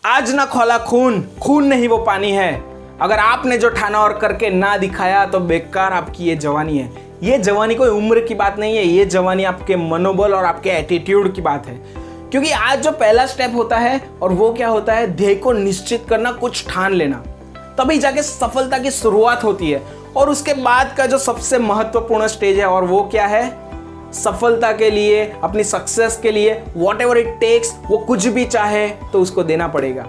आज ना खौला खून, खून नहीं वो पानी है। अगर आपने जो ठाना और करके ना दिखाया तो बेकार आपकी ये जवानी है। ये जवानी कोई उम्र की बात नहीं है, ये जवानी आपके मनोबल और आपके एटीट्यूड की बात है। क्योंकि आज जो पहला स्टेप होता है और वो क्या होता है, ध्येय को निश्चित करना, कुछ ठान लेना, तभी जाके सफलता की शुरुआत होती है। और उसके बाद का जो सबसे महत्वपूर्ण स्टेज है और वो क्या है, सफलता के लिए, अपनी सक्सेस के लिए वॉट एवर इट टेक्स, वो कुछ भी चाहे तो उसको देना पड़ेगा।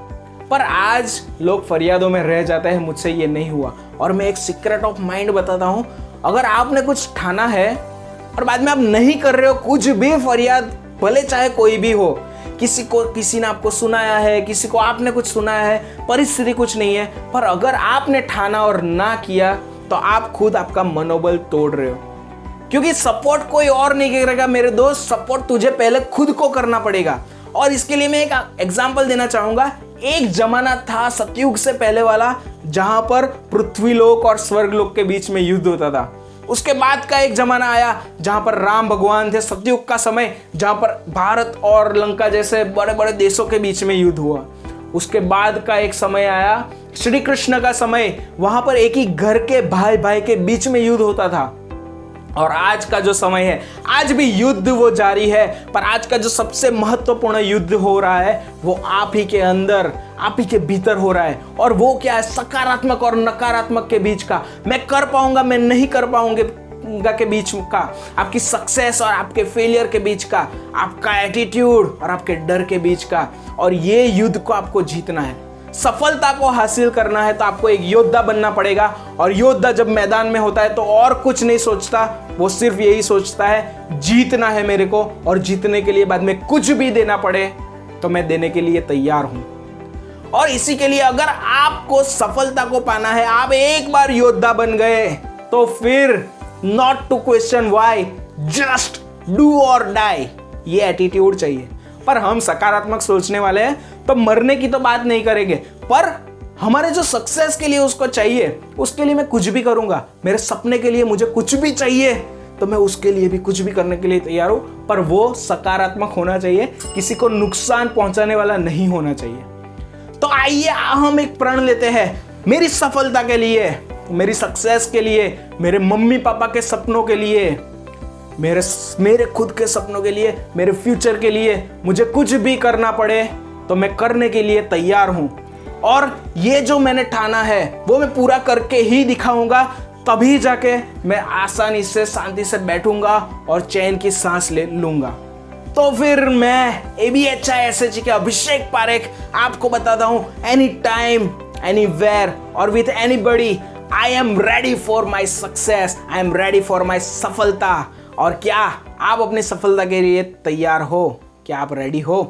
पर आज लोग फरियादों में रह जाते हैं, मुझसे ये नहीं हुआ। और मैं एक सीक्रेट ऑफ माइंड बताता हूँ, अगर आपने कुछ ठाना है और बाद में आप नहीं कर रहे हो, कुछ भी फरियाद, भले चाहे कोई भी हो, किसी ने आपको सुनाया है, किसी को आपने कुछ सुनाया है, परिस्थिति कुछ नहीं है, पर अगर आपने ठाना और ना किया तो आप खुद आपका मनोबल तोड़ रहे हो। क्योंकि सपोर्ट कोई और नहीं करेगा मेरे दोस्त, सपोर्ट तुझे पहले खुद को करना पड़ेगा। और इसके लिए मैं एक एग्जांपल देना चाहूंगा। एक जमाना था सतयुग से पहले वाला, जहां पर पृथ्वीलोक और स्वर्गलोक के बीच में युद्ध होता था। उसके बाद का एक जमाना आया जहां पर राम भगवान थे, सतयुग का समय, जहां पर भारत और लंका जैसे बड़े बड़े देशों के बीच में युद्ध हुआ। उसके बाद का एक समय आया श्री कृष्ण का समय, वहां पर एक ही घर के भाई भाई के बीच में युद्ध होता था। और आज का जो समय है, आज भी युद्ध वो जारी है, पर आज का जो सबसे महत्वपूर्ण युद्ध हो रहा है वो आप ही के अंदर, आप ही के भीतर हो रहा है। और वो क्या है, सकारात्मक और नकारात्मक के बीच का, मैं कर पाऊंगा, मैं नहीं कर पाऊंगा के बीच का, आपकी सक्सेस और आपके फेलियर के बीच का, आपका एटीट्यूड और आपके डर के बीच का। और ये युद्ध को आपको जीतना है। सफलता को हासिल करना है तो आपको एक योद्धा बनना पड़ेगा। और योद्धा जब मैदान में होता है तो और कुछ नहीं सोचता, वो सिर्फ यही सोचता है, जीतना है मेरे को, और जीतने के लिए बाद में कुछ भी देना पड़े तो मैं देने के लिए तैयार हूं। और इसी के लिए अगर आपको सफलता को पाना है, आप एक बार योद्धा बन गए तो फिर not to question why, just do और डाई, ये एटीट्यूड चाहिए। पर हम सकारात्मक सोचने वाले हैं तो मरने की तो बात नहीं करेंगे, पर हमारे जो सक्सेस के लिए उसको चाहिए, उसके लिए मैं कुछ भी करूंगा। मेरे सपने के लिए मुझे कुछ भी चाहिए तो मैं उसके लिए भी कुछ भी करने के लिए तैयार हूं, पर वो सकारात्मक होना चाहिए, किसी को नुकसान पहुंचाने वाला नहीं होना चाहिए। तो आइए हम एक प्रण लेते हैं, मेरी सफलता के लिए, मेरी सक्सेस के लिए, मेरे मम्मी पापा के सपनों के लिए, मेरे खुद के सपनों के लिए, मेरे फ्यूचर के लिए मुझे कुछ भी करना पड़े तो मैं करने के लिए तैयार हूं। और ये जो मैंने ठाना है वो मैं पूरा करके ही दिखाऊंगा, तभी जाके मैं आसानी से, शांति से बैठूंगा और चैन की सांस ले लूंगा। तो फिर मैं ABHISHG के अभिषेक पारेख आपको बताता हूं, एनी टाइम, एनीवेयर और with anybody, I am ready for my success, I am ready for my सफलता। और क्या आप अपनी सफलता के लिए तैयार हो? क्या आप रेडी हो?